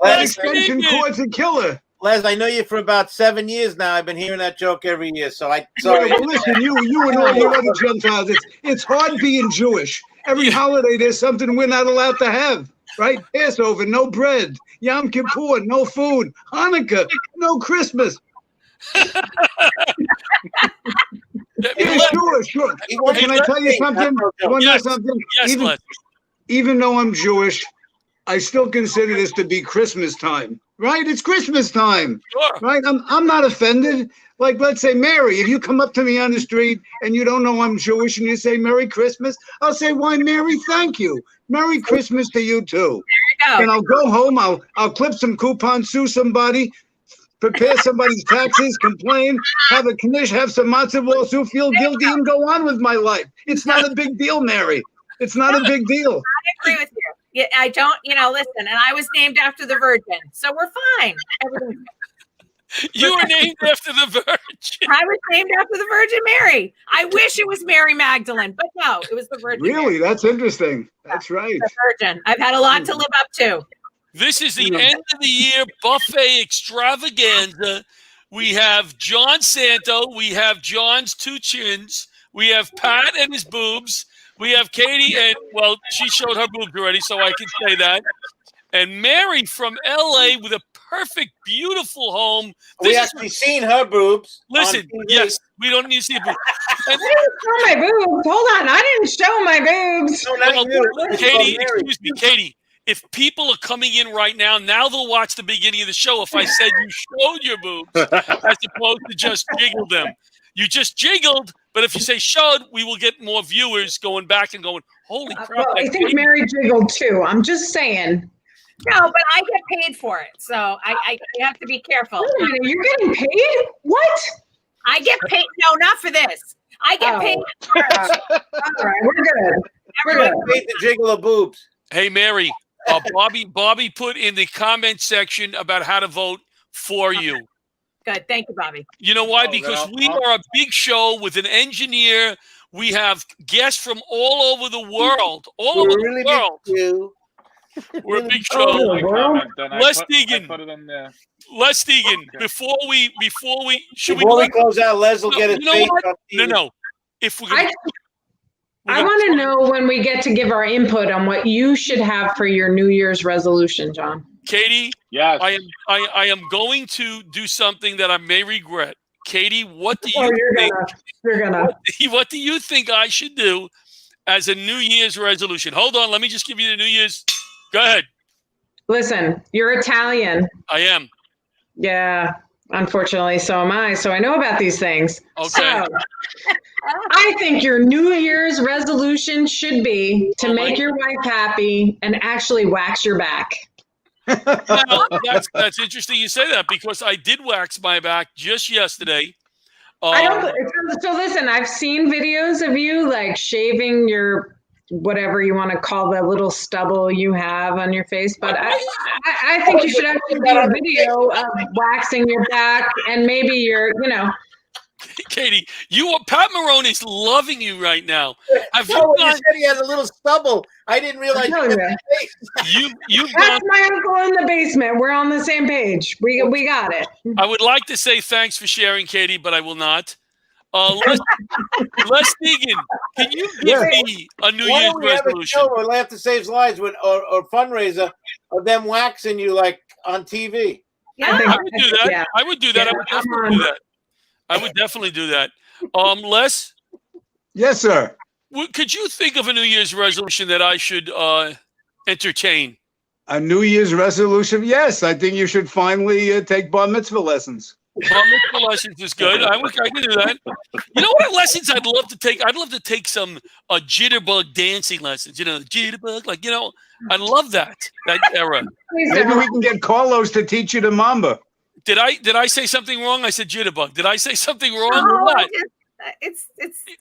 Extension cord's a killer. Les, I know you for about 7 years now. I've been hearing that joke every year, so sorry. Yeah, well, listen, you and all your other Gentiles, it's hard being Jewish. Every holiday, there's something we're not allowed to have. Right? Passover, no bread. Yom Kippur, no food. Hanukkah, no Christmas. Yeah, sure. Well, can I tell you something? Yes, even though I'm Jewish, I still consider this to be Christmas time. Right? It's Christmas time. Sure. Right? I'm not offended. Like, let's say, Mary, if you come up to me on the street and you don't know I'm Jewish and you say Merry Christmas, I'll say, why, Mary, thank you. Merry Christmas to you, too. There you go. And I'll go home, I'll clip some coupons, sue somebody, prepare somebody's taxes, complain, have a knish, have some matzo ball soup, feel guilty, and go on with my life. It's not a big deal, Mary. It's not a big deal. I agree with you. Yeah, I don't, listen, and I was named after the Virgin, so we're fine. Everything's You were named after the Virgin. I was named after the Virgin Mary. I wish it was Mary Magdalene, but no, it was the Virgin Really? Mary. That's interesting. That's right. The Virgin. I've had a lot to live up to. This is the end of the year buffet extravaganza. We have John Santo. We have John's Two Chins. We have Pat and his boobs. We have Katie, and, well, she showed her boobs already, so I can say that. And Mary from L.A. with a perfect, beautiful home. We actually seen her boobs. Listen, yes, we don't need to see boobs. I didn't show my boobs. Hold on, I didn't show my boobs. Well, Katie, excuse me, Katie. If people are coming in right now, they'll watch the beginning of the show if I said you showed your boobs as opposed to just jiggled them. You just jiggled, but if you say showed, we will get more viewers going back and going, holy crap. Well, I think Mary jiggled too. I'm just saying. No, but I get paid for it, so I have to be careful. Wait a minute, you're getting paid? What? I get paid. No, not for this. I get paid. All right, we're good. Everybody paid to jiggle the boobs. Hey, Mary, Bobby put in the comment section about how to vote for you. Good. Thank you, Bobby. You know why? Because we are a big show with an engineer. We have guests from all over the world. We're a big show. Les Deegan. Les Deegan. Before we close out, Les will get his face on TV. No. If we're gonna, I want to know when we get to give our input on what you should have for your New Year's resolution, John. Katie, yes. I am going to do something that I may regret. Katie, what do you think? What do you think I should do as a New Year's resolution? Hold on, let me just give you the New Year's. Go ahead. Listen, you're Italian. I am. Yeah, unfortunately, so am I. So I know about these things. Okay. So, I think your New Year's resolution should be to make your wife happy and actually wax your back. Now, that's interesting you say that because I did wax my back just yesterday. So listen, I've seen videos of you like shaving your whatever you want to call the little stubble you have on your face, but I think you should actually do a video of waxing your back and maybe your, Katie, Pat Marone is loving you right now. You said he had a little stubble. I didn't realize you've That's my uncle in the basement. We're on the same page. We got it. I would like to say thanks for sharing, Katie, but I will not. Les Deegan, can you give me a New Year's resolution? We'll have to save lives with or fundraiser of them waxing you like on TV. Yeah, I would do that. Yeah. I would do that. I would definitely do that. Les? Yes, sir. Could you think of a New Year's resolution that I should entertain? A New Year's resolution? Yes, I think you should finally take bar mitzvah lessons. Bar mitzvah lessons is good. I can do that. You know what lessons I'd love to take? I'd love to take some jitterbug dancing lessons. Jitterbug, I love that era. Maybe we can get Carlos to teach you the mamba. Did I say something wrong? I said jitterbug. Did I say something wrong or what? It's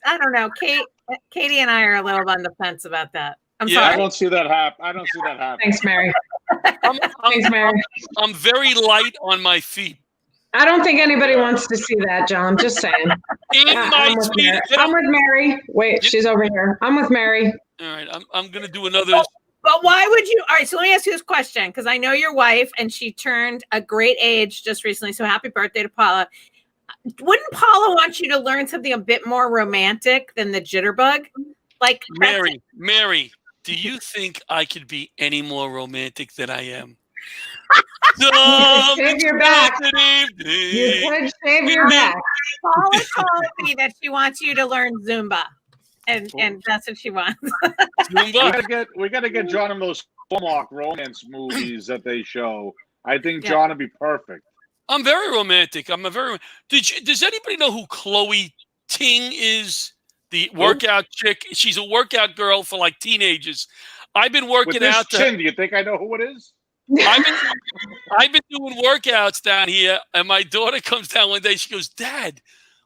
I don't know. Katie and I are a little on the fence about that. I'm sorry. I don't see that happen. Thanks, Mary. Thanks, Mary. I'm very light on my feet. I don't think anybody wants to see that, John. Just saying. I'm with Mary. Wait, she's over here. I'm with Mary. All right, I'm going to do another. But why would you? All right, so let me ask you this question, because I know your wife, and she turned a great age just recently. So happy birthday to Paula. Wouldn't Paula want you to learn something a bit more romantic than the jitterbug? Like Mary, do you think I could be any more romantic than I am? Save your back. You could save your back. Paula told me that she wants you to learn Zumba, and that's what she wants. we gotta get John in those Hallmark romance movies that they show. I think John would be perfect. I'm very romantic. Does anybody know who Chloe Ting is? The workout chick. She's a workout girl for like teenagers. I've been working With this out. Chin, do you think I know who it is? I've been doing workouts down here, and my daughter comes down one day. She goes, "Dad,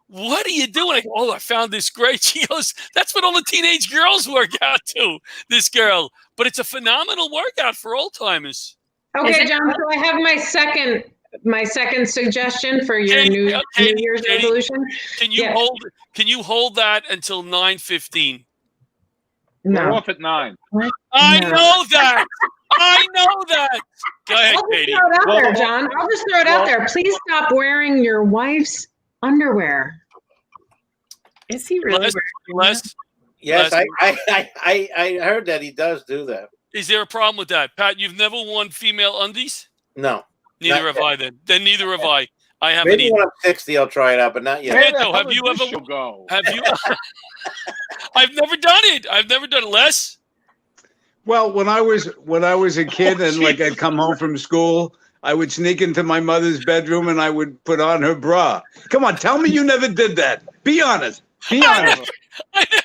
what are you doing?" I go, "Oh, I found this great." She goes, "That's what all the teenage girls work out to." This girl, but it's a phenomenal workout for old timers. Okay, John. So I have my second suggestion for your New Year's resolution. Can you hold that until 9:15? No. We're off at 9. I know that. Go ahead, Katie. I'll just throw it out there, John. I'll just throw it out there. Please stop wearing your wife's underwear. Is he really? Les? Yes, Les? I heard that he does do that. Is there a problem with that? Pat, you've never worn female undies? No. Neither have I then. Then neither have I. I haven't Maybe either. when I'm 60, I'll try it out, but not yet. Panto, have you ever go? Have you? I've never done it. I've never done it. Les? Well, when I was a kid and like I'd come home from school, I would sneak into my mother's bedroom and I would put on her bra. Come on, tell me you never did that. Be honest. Be honest.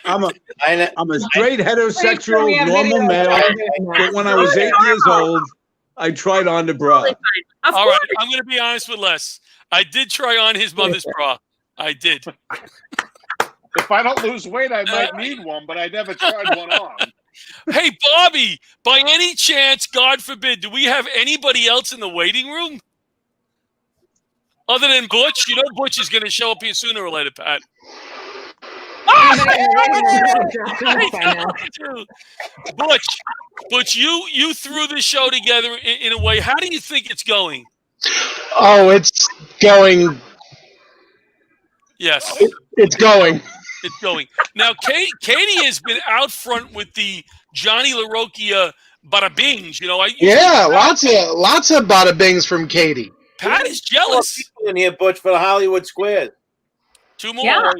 I'm a straight heterosexual normal male, but when I was 8 years old, I tried on the bra. All right, I'm going to be honest with Les. I did try on his mother's bra. I did. If I don't lose weight, I might need one, but I never tried one on. Hey, Bobby, by any chance, God forbid, do we have anybody else in the waiting room? Other than Butch? You know Butch is going to show up here sooner or later, Pat. Butch, you threw this show together in a way. How do you think it's going? Oh, it's going. Yes. It's going. It's going. Now, Katie has been out front with the Johnny LaRocchia bada bings. You know, lots of bada bings from Katie. Pat is jealous. People in here, Butch, for the Hollywood Squares. Two more. Yeah.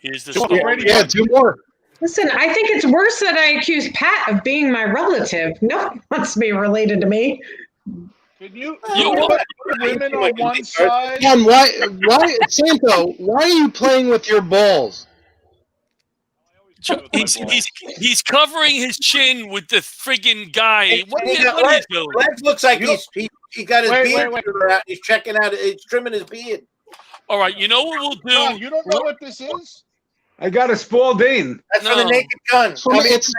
Here's the story. Yeah, two more. Listen, I think it's worse that I accuse Pat of being my relative. No one wants to be related to me. Can you put women on one side? Ken, why, Santo? Why are you playing with your balls? He's covering his chin with the friggin' guy. What are you doing? Lex looks like he got his beard out. He's checking out. He's trimming his beard. All right, you know what we'll do? John, you don't know what this is? I got a Spalding. That's for the Naked Gun. It's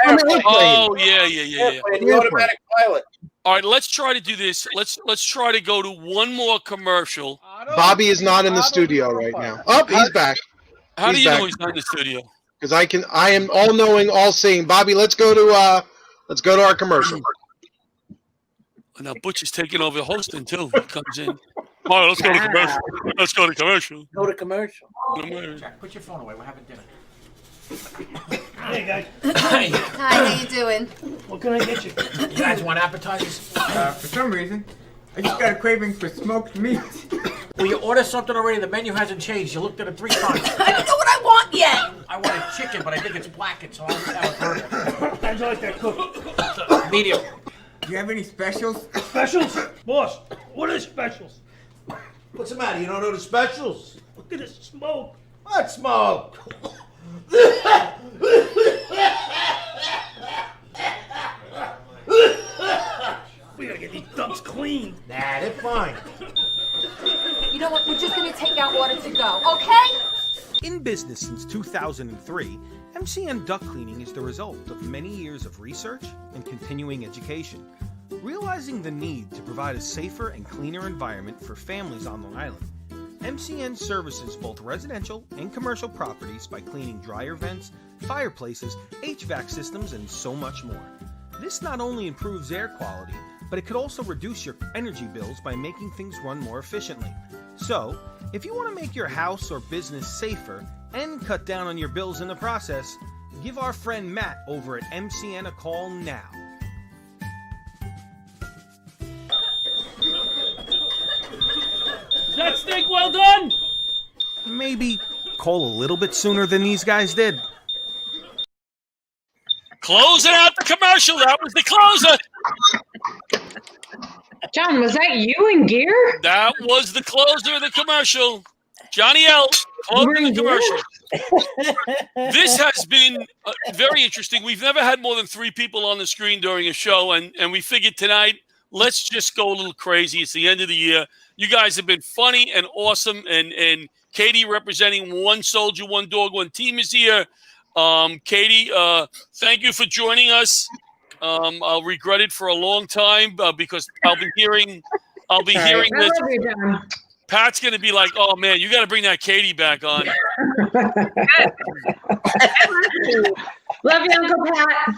from an Oh yeah. The automatic pilot. All right, let's try to do this. Let's try to go to one more commercial. Bobby is not in the studio right now. Oh, he's back. How do you know he's not in the studio? Because I am all knowing, all seeing. Bobby, let's go to our commercial. Now Butch is taking over hosting too. He comes in. All right, let's go to commercial. Let's go to commercial. Go to commercial. Jack, put your phone away. We're having dinner. Hey guys. Hi, how you doing? What can I get you? You guys want appetizers? For some reason, I just got a craving for smoked meat. Will you order something already? The menu hasn't changed. You looked at it 3 times. I don't know what I want yet. I wanted chicken, but I think it's blackened, so I'll have a burger. How'd you like that cooked? Medium. Do you have any specials? Specials? Boss, what are specials? What's the matter? You don't know the specials? Look at this smoke. What smoke? We gotta get these dumps clean. Nah, they're fine. You know what? We're just gonna take our order to go, okay? In business since 2003, MCN duct cleaning is the result of many years of research and continuing education. Realizing the need to provide a safer and cleaner environment for families on Long Island, MCN services both residential and commercial properties by cleaning dryer vents, fireplaces, HVAC systems, and so much more. This not only improves air quality, but it could also reduce your energy bills by making things run more efficiently. So, if you want to make your house or business safer and cut down on your bills in the process, give our friend Matt over at MCN a call now. Is that steak well done? Maybe call a little bit sooner than these guys did. Closing out the commercial. That was the closer. John, was that you in gear? That was the closer of the commercial. Johnny L. closing the commercial. This has been very interesting. We've never had more than 3 people on the screen during a show, and we figured tonight, let's just go a little crazy. It's the end of the year. You guys have been funny and awesome, and Katie representing One Soldier, One Dog, One Team is here. Katie, thank you for joining us. I'll regret it for a long time because I'll be hearing this. Pat's going to be like, oh, man, you got to bring that Katie back on. Love you, Uncle Pat.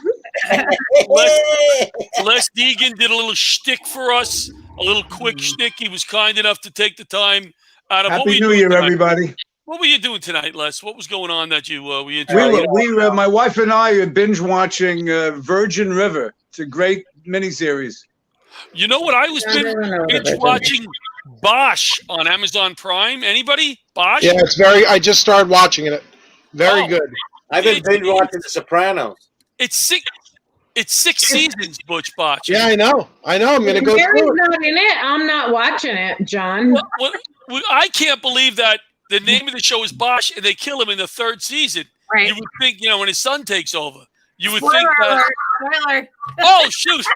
Les Deegan did a little shtick for us, a little quick shtick. He was kind enough to take the time out of Happy New Year, everybody. What were you doing tonight, Les? What was going on that you were enjoying? My wife and I are binge watching Virgin River. It's a great miniseries. You know what? I was binge watching Bosch on Amazon Prime. Anybody? Bosch? Yeah, it's I just started watching it. Very good. I've been binge watching The Sopranos. It's 6 seasons, Butch Botch. Yeah, I know. I'm going to go Gary's through it. not in it. I'm not watching it, John. I can't believe that the name of the show is Bosch, and they kill him in the 3rd season. Right. You would think, when his son takes over, you would Spoiler think that. alert, spoiler. Oh shoot!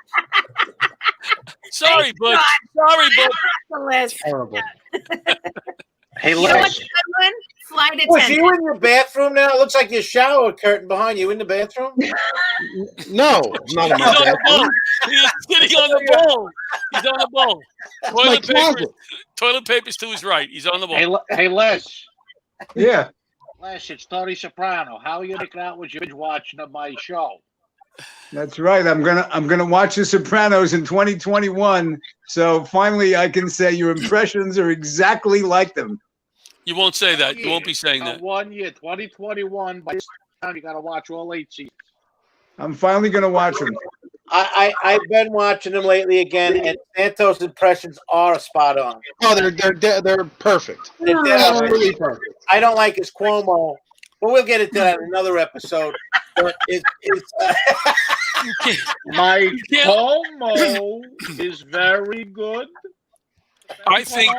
Sorry, Butch. Sorry, Butch. The list. Horrible. Hey, You know Les. what's a good one? Flight Was attendant. you in your bathroom now? It looks like your shower curtain behind you in the bathroom. No, I'm not in He's on my the bowl. bathroom. He's sitting on the bowl. He's on the bowl. My Toilet paper's to his right. He's on the bowl. Hey, Les. Yeah. Les, it's Tony Soprano. How are you making out with your binge watching of my show? That's right. I'm gonna watch The Sopranos in 2021. So finally, I can say your impressions are exactly like them. You won't say that. You won't be saying that. 1 year, 2021. By this time, you got to watch all 8 seasons. I'm finally gonna watch them. I've been watching them lately again, and Santos' impressions are spot on. Oh, they're perfect. They're Absolutely perfect. I don't like his Cuomo, but we'll get into that in another episode. But My Cuomo is very good. I think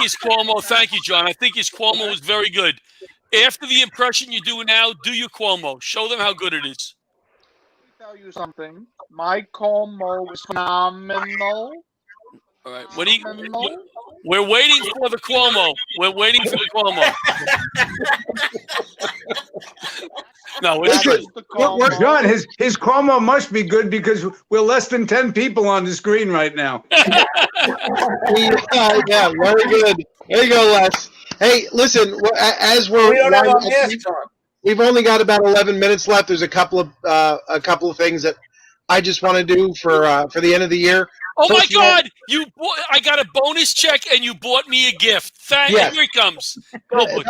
his Cuomo. Thank you, John. I think his Cuomo was very good. After the impression you do now, do your Cuomo. Show them how good it is. Let me tell you something. My Cuomo is phenomenal. All right. We're waiting for the Cuomo. We're waiting for the Cuomo. No, it's good. John, his Cuomo must be good because we're less than 10 people on the screen right now. Yeah, very good. There you go, Les. Hey, listen, as we don't have our masks on. We've only got about 11 minutes left. There's a couple of things that I just want to do for the end of the year. Oh First my God! I got a bonus check, and you bought me a gift. Here it comes. Go, Butch.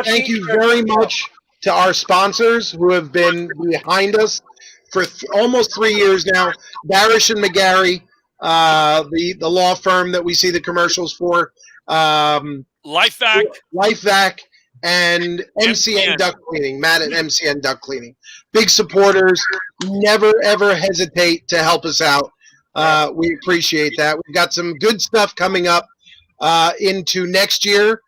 Thank you very much to our sponsors who have been behind us for almost 3 years now. Barish and McGarry, the law firm that we see the commercials for. LifeVac, and MCN Duck Cleaning. Matt at MCN Duck Cleaning. Big supporters. Never, ever hesitate to help us out. We appreciate that. We've got some good stuff coming up into next year.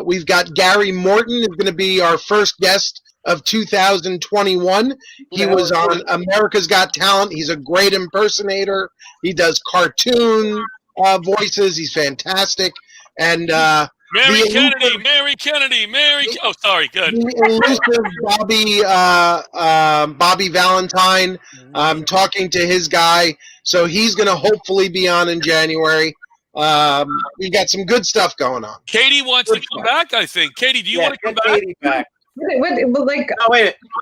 We've got Gary Morton is going to be our first guest of 2021. He was on America's Got Talent. He's a great impersonator. He does cartoon voices. He's fantastic. And Mary Kennedy. Oh, sorry. Good. The elusive Bobby Valentine. I'm talking to his guy. So he's going to hopefully be on in January. We've got some good stuff going on. Katie wants to come back, I think. Katie, do you want to come back? Katie back. Wait.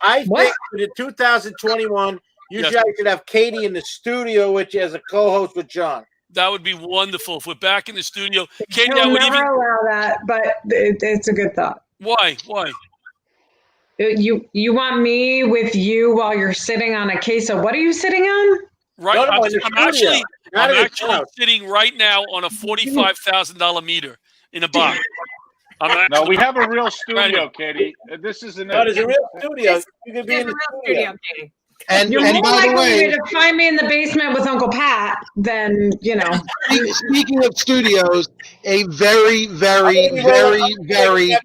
I think for the 2021, you guys should have Katie in the studio with you as a co-host with John. That would be wonderful if we're back in the studio. Katie, I'll never allow that, but it's a good thought. Why? You want me with you while you're sitting on a case of what are you sitting on? Right. No, I'm actually sitting right now on a $45,000 meter in a box. No, we have a real studio, Katie. This is No, there's a real studio. You can be in the studio, Katie. And You're by more the likely way, to find me in the basement with Uncle Pat than, Speaking of studios, a very, very, very, very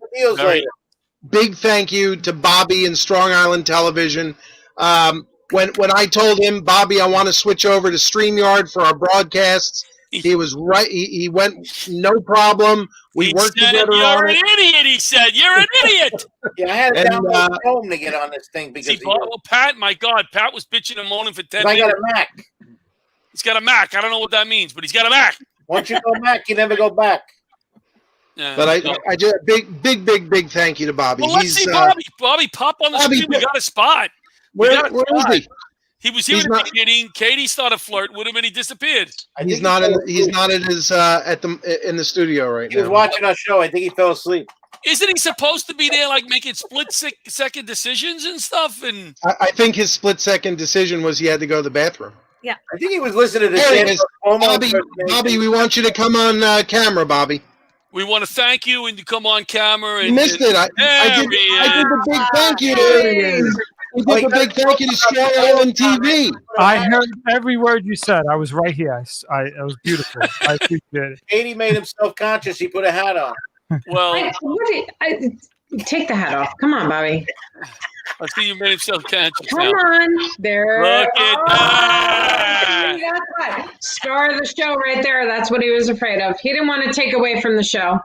big thank you to Bobby and Strong Island Television. When I told him, Bobby, I want to switch over to StreamYard for our broadcasts, he was right. He went, no problem. We worked together on it. You're an idiot, he said. You're an idiot. Yeah, I had to download Chrome to get on this thing because Pat, my God, Pat was bitching and moaning for 10 I minutes. got a Mac. He's got a Mac. I don't know what that means, but he's got a Mac. Once you go Mac, you never go back. Yeah, but I just big thank you to Bobby. Well, let's see Bobby. Bobby, pop on the screen. We got a spot. Where is he? He was here at the beginning. Katie started flirting with him, and he disappeared. He's not in the studio right now. He was watching our show. I think he fell asleep. Isn't he supposed to be there, like making split-second decisions and stuff? And I think his split-second decision was he had to go to the bathroom. Yeah, I think he was listening to Bobby, we want you to come on camera, Bobby. We want to thank you and you come on camera. And you missed it. I did the big thank you. We did the big thank you to Strong Island TV. I heard every word you said. I was right here. It was beautiful. I appreciate it. Katie made him self-conscious. He put a hat on. Well, take the hat off. Come on, Bobby. I see you made him self-conscious. Come on. There. Look at that. Star of the show right there. That's what he was afraid of. He didn't want to take away from the show.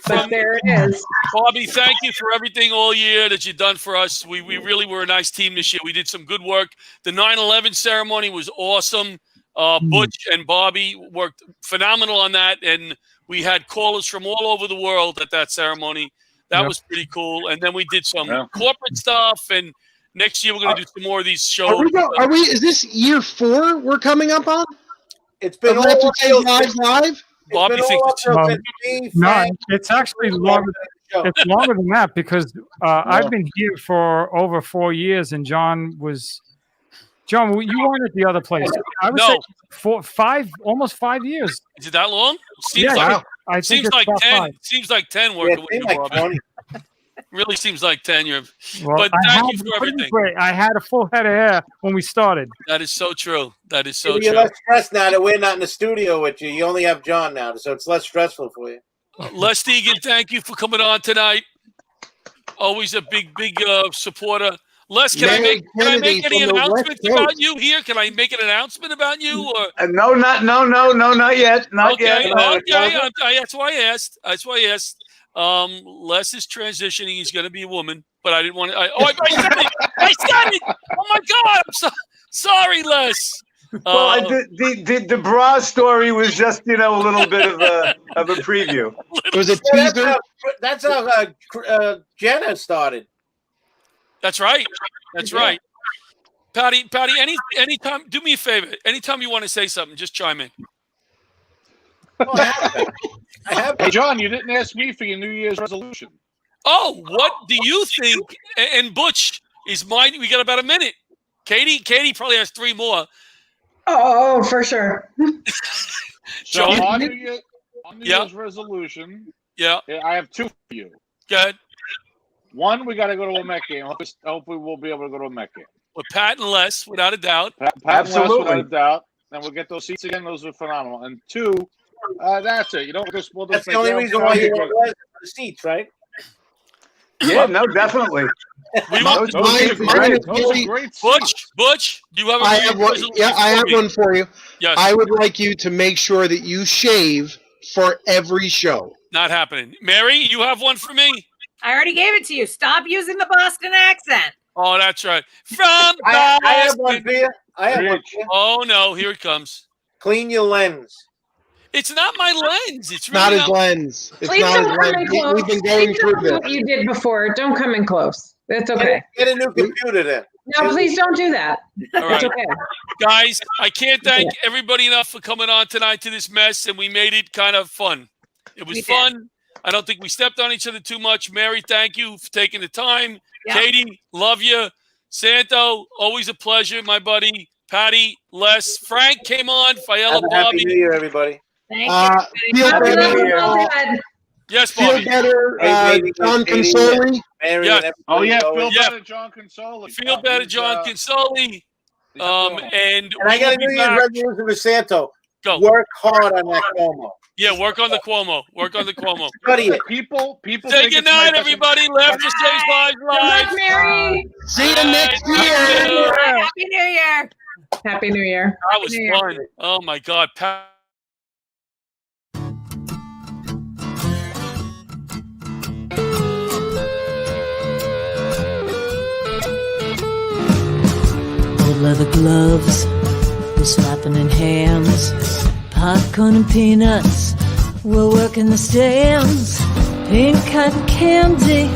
But there it is. Bobby, thank you for everything all year that you've done for us. We really were a nice team this year. We did some good work. The 9/11 ceremony was awesome. Butch and Bobby worked phenomenal on that, and we had callers from all over the world at that ceremony. That was pretty cool. And then we did some corporate stuff, and next year we're going to do some more of these shows. Is this year 4 we're coming up on? It's been all live. Bobby thinks no, it's actually longer. It's longer than that because I've been here for over 4 years, and John, you weren't at the other place. I would say almost 5 years. Is it that long? Seems like 10. Seems like 10 working with you, Bobby. Really seems like 10. But thank you for everything. I had a full head of hair when we started. That is so true. That is so You're true. less stressed now that we're not in the studio with you. You only have John now, so it's less stressful for you. Les Deegan, thank you for coming on tonight. Always a big supporter. Les, can I make any announcements about you here? Can I make an announcement about you? Or No, not yet. Not yet. Okay. That's why I asked. Les is transitioning. He's going to be a woman, but I didn't want to. I said it. I said it. Oh my God! I'm sorry, Les. Well, the bra story was just a little bit of a preview. It was a teaser. That's how Jenna started. That's right. That's right. Patty. Anytime. Do me a favor. Anytime you want to say something, just chime in. Hey, John, you didn't ask me for your New Year's resolution. Oh, what do you think? And Butch is mine. We got about a minute. Katie probably has 3 more. Oh, for sure. So on New Year's resolution, I have 2 for you. Good. One, we got to go to a Met game. Hopefully, we'll be able to go to a Met game. With Pat and Les, without a doubt. Absolutely, without a doubt. And we'll get those seats again. Those are phenomenal. And 2, that's it. That's the only reason why you want the seats, right? Yeah, no, definitely. Butch, do you have I have one for you. Yes. I would like you to make sure that you shave for every show. Not happening. Mary, you have one for me? I already gave it to you. Stop using the Boston accent. Oh, that's right. From I have one for you. Oh, no. Here it comes. Clean your lens. It's not my lens. It's not his lens. It's Please not don't his come in lens. close. We've been going through this. What you did before. Don't come in close. That's okay. Get a new computer then. No, please don't do that. All right. It's okay. Guys, I can't thank everybody enough for coming on tonight to this mess, and we made it kind of fun. It was fun. I don't think we stepped on each other too much. Mary, thank you for taking the time. Yeah. Katie, love you. Santo, always a pleasure, my buddy. Patty, Les, Frank came on. Fayella, Bobby. Happy New Year, everybody. Thank you. Yes, Bobby. Feel better, John Consoli. Yes. Oh, yeah. Feel better, John Consoli. Feel better, John Consoli. And I got a New Year's resolution with Santo. Go. Work hard on that Cuomo. Yeah, work on the Cuomo. Study it. People say good night, everybody. Laughter Saves Lives Live. Mary. See you next year. Happy New Year. Happy New Year. That was fun. Oh, my God. Old leather gloves, we're slapping in hands. Popcorn and peanuts, we're working the stands. Pink cotton candy,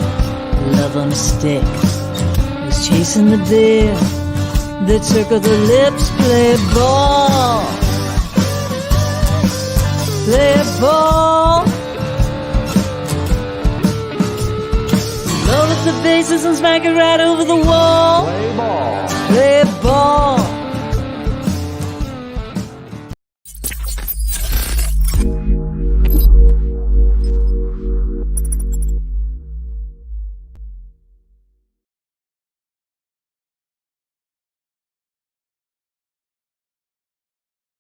love on a stick. Who's chasing the beer? that circle the lips. Play ball. Play ball. Roll up the bases and smack it right over the wall. Play ball. Play